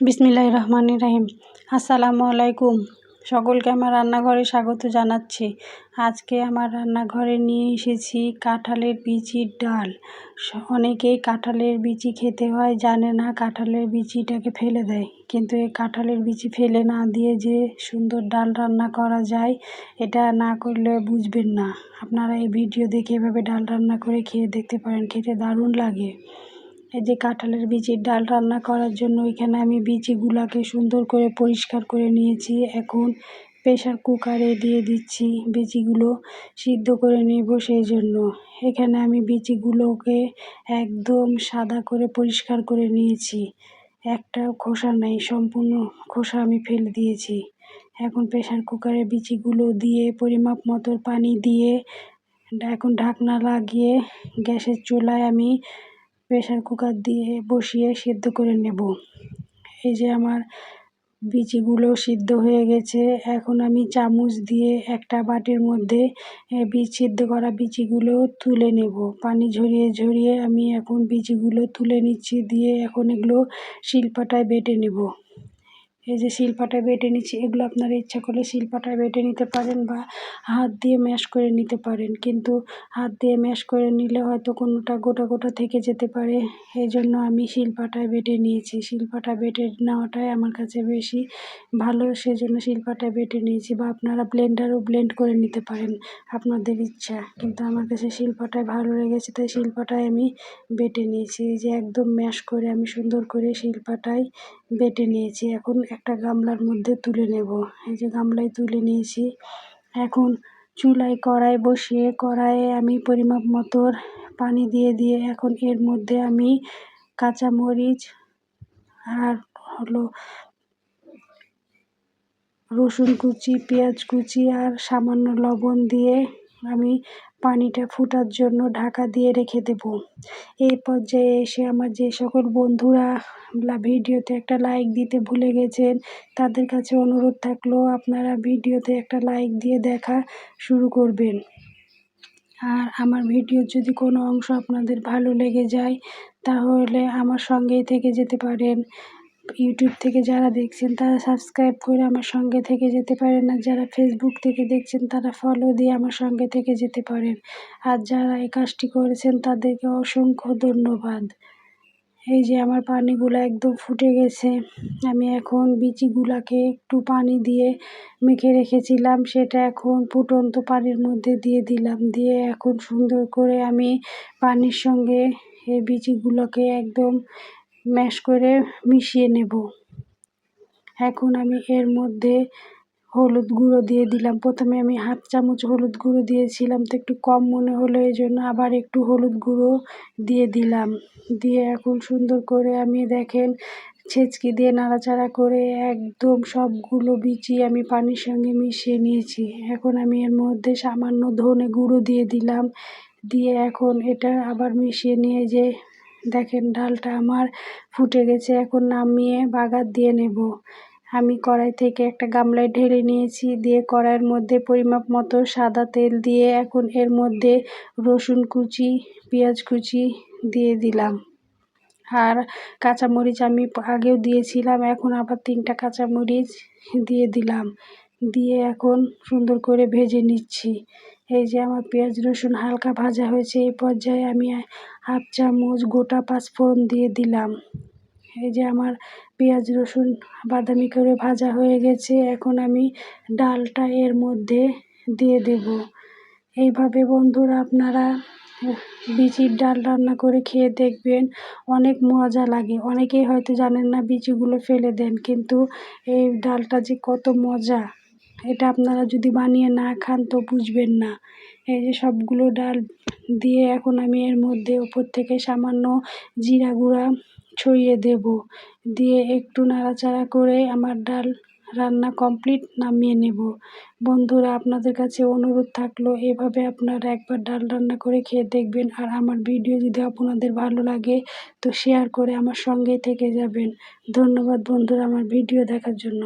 বিসমিল্লাহির রহমানির রহিম। আসসালামু আলাইকুম। সকলকে আমার রান্নাঘরে স্বাগত জানাচ্ছি। আজকে আমার রান্নাঘরে নিয়ে এসেছি কাঁঠালের বিচির ডাল। অনেকেই কাঁঠালের বিচি খেতে হয় জানে না, কাঁঠালের বিচিটাকে ফেলে দেয়, কিন্তু এই কাঁঠালের বিচি ফেলে না দিয়ে যে সুন্দর ডাল রান্না করা যায়, এটা না করলে বুঝবেন না। আপনারা এই ভিডিও দেখে এভাবে ডাল রান্না করে খেয়ে দেখতে পারেন, খেতে দারুণ লাগে। এই যে কাঁঠালের বিচির ডাল রান্না করার জন্য এখানে আমি বিচিগুলোকে সুন্দর করে পরিষ্কার করে নিয়েছি। এখন প্রেশার কুকারে দিয়ে দিচ্ছি বিচিগুলো সিদ্ধ করে নেব। সেই জন্য এখানে আমি বিচিগুলোকে একদম সাদা করে পরিষ্কার করে নিয়েছি, একটা খোসা নেই, সম্পূর্ণ খোসা আমি ফেলে দিয়েছি। এখন প্রেশার কুকারে বিচিগুলো দিয়ে পরিমাপ মতো পানি দিয়ে এখন ঢাকনা লাগিয়ে গ্যাসের চুলায় আমি প্রেশার কুকার দিয়ে বসিয়ে সিদ্ধ করে নেব। এই যে আমার বিচিগুলো সিদ্ধ হয়ে গেছে। এখন আমি চামচ দিয়ে একটা বাটির মধ্যে সিদ্ধ করা বিচিগুলো তুলে নেব। পানি ঝরিয়ে ঝরিয়ে আমি এখন বিচিগুলো তুলে নিচ্ছি, দিয়ে এখন এগুলো শিলপাটায় বেটে নেব। এই যে শিলপাটায় বেটে নিচ্ছি। এগুলো আপনারা ইচ্ছা করলে শিলপাটায় বেটে নিতে পারেন বা হাত দিয়ে ম্যাশ করে নিতে পারেন, কিন্তু হাত দিয়ে ম্যাশ করে নিলে হয়তো কোনোটা গোটা গোটা থেকে যেতে পারে। এই জন্য আমি শিলপাটায় বেটে নিয়েছি। শিলপাটায় বেটে নেওয়াটাই আমার কাছে বেশি ভালো, সেজন্য শিলপাটায় বেটে নিয়েছি। বা আপনারা ব্লেন্ডারও ব্লেন্ড করে নিতে পারেন, আপনাদের ইচ্ছা, কিন্তু আমার কাছে শিলপাটায় ভালো লেগেছে তাই শিলপাটায় আমি বেটে নিয়েছি। এই যে একদম ম্যাশ করে আমি সুন্দর করে শিলপাটায় বেটে নিয়েছি। এখন একটা গামলার মধ্যে তুলে নেব। এই যে গামলায় তুলে নিয়েছি। এখন চুলায় কড়াই বসিয়ে কড়াইয়ে আমি পরিমাপ মতো পানি দিয়ে এখন এর মধ্যে আমি কাঁচামরিচ আর রসুন কুচি, পেঁয়াজ কুচি আর সামান্য লবণ দিয়ে আমি পানিটা ফোটার জন্য ঢাকা দিয়ে রেখে দেব। এই পর্যায়ে এসে আমার যে সকল বন্ধুরা ভিডিওতে একটা লাইক দিতে ভুলে গেছেন, তাদের কাছে অনুরোধ থাকলো আপনারা ভিডিওতে একটা লাইক দিয়ে দেখা শুরু করবেন। আর আমার ভিডিওর যদি কোনো অংশ আপনাদের ভালো লেগে যায় তাহলে আমার সঙ্গেই থেকে যেতে পারেন। ইউটিউব থেকে যারা দেখছেন তারা সাবস্ক্রাইব করে আমার সঙ্গে থেকে যেতে পারেন, আর যারা ফেসবুক থেকে দেখছেন তারা ফলো দিয়ে আমার সঙ্গে থেকে যেতে পারেন। আর যারা এই কাজটি করেছেন তাদেরকে অসংখ্য ধন্যবাদ। এই যে আমার পানিগুলো একদম ফুটে গেছে। আমি এখন বিচিগুলাকে একটু পানি দিয়ে মেখে রেখেছিলাম, সেটা এখন ফুটন্ত পানির মধ্যে দিয়ে দিলাম। দিয়ে এখন সুন্দর করে আমি পানির সঙ্গে এই বিচিগুলোকে একদম ম্যাশ করে মিশিয়ে নেব। এখন আমি এর মধ্যে হলুদ গুঁড়ো দিয়ে দিলাম। প্রথমে আমি হাফ চামচ হলুদ গুঁড়ো দিয়েছিলাম, তো একটু কম মনে হলো, এই জন্য আবার একটু হলুদ গুঁড়ো দিয়ে দিলাম। দিয়ে এখন সুন্দর করে আমি দেখেন ছেঁচকি দিয়ে নাড়াচাড়া করে একদম সবগুলো বিচি আমি পানির সঙ্গে মিশিয়ে নিয়েছি। এখন আমি এর মধ্যে সামান্য ধনে গুঁড়ো দিয়ে দিলাম। দিয়ে এখন এটা আবার মিশিয়ে নিয়ে যে দেখেন ডালটা আমার ফুটে গেছে। এখন নামিয়ে বাগার দিয়ে নেব। আমি কড়াই থেকে একটা গামলায় ঢেলে নিয়েছি, দিয়ে কড়াইয়ের মধ্যে পরিমাপ মতো সাদা তেল দিয়ে এখন এর মধ্যে রসুন কুচি, পেঁয়াজ কুচি দিয়ে দিলাম। আর কাঁচামরিচ আমি আগেও দিয়েছিলাম, এখন আবার 3টা কাঁচামরিচ দিয়ে দিলাম। দিয়ে এখন সুন্দর করে ভেজে নিচ্ছি। এই যে আমার পেঁয়াজ রসুন হালকা ভাজা হয়েছে, এই পর্যায়ে আমি হাফ চামচ গোটা পাঁচফোড়ন দিয়ে দিলাম। এই যে আমার পেঁয়াজ রসুন বাদামি করে ভাজা হয়ে গেছে, এখন আমি ডালটা এর মধ্যে দিয়ে দেব। এইভাবে বন্ধুরা আপনারা বিচির ডাল রান্না করে খেয়ে দেখবেন, অনেক মজা লাগে। অনেকেই হয়তো জানেন না, বিচিগুলো ফেলে দেন, কিন্তু এই ডালটা যে কত মজা, এটা আপনারা যদি বানিয়ে না খান তো বুঝবেন না। এই যে সবগুলো ডাল দিয়ে এখন আমি এর মধ্যে উপর থেকে সামান্য জিরা গুঁড়া ছড়িয়ে দেব। দিয়ে একটু নাড়াচাড়া করে আমার ডাল রান্না কমপ্লিট, নামিয়ে নেব। বন্ধুরা আপনাদের কাছে অনুরোধ থাকলো এভাবে আপনারা একবার ডাল রান্না করে খেয়ে দেখবেন। আর আমার ভিডিও যদি আপনাদের ভালো লাগে তো শেয়ার করে আমার সঙ্গেই থেকে যাবেন। ধন্যবাদ বন্ধুরা আমার ভিডিও দেখার জন্য।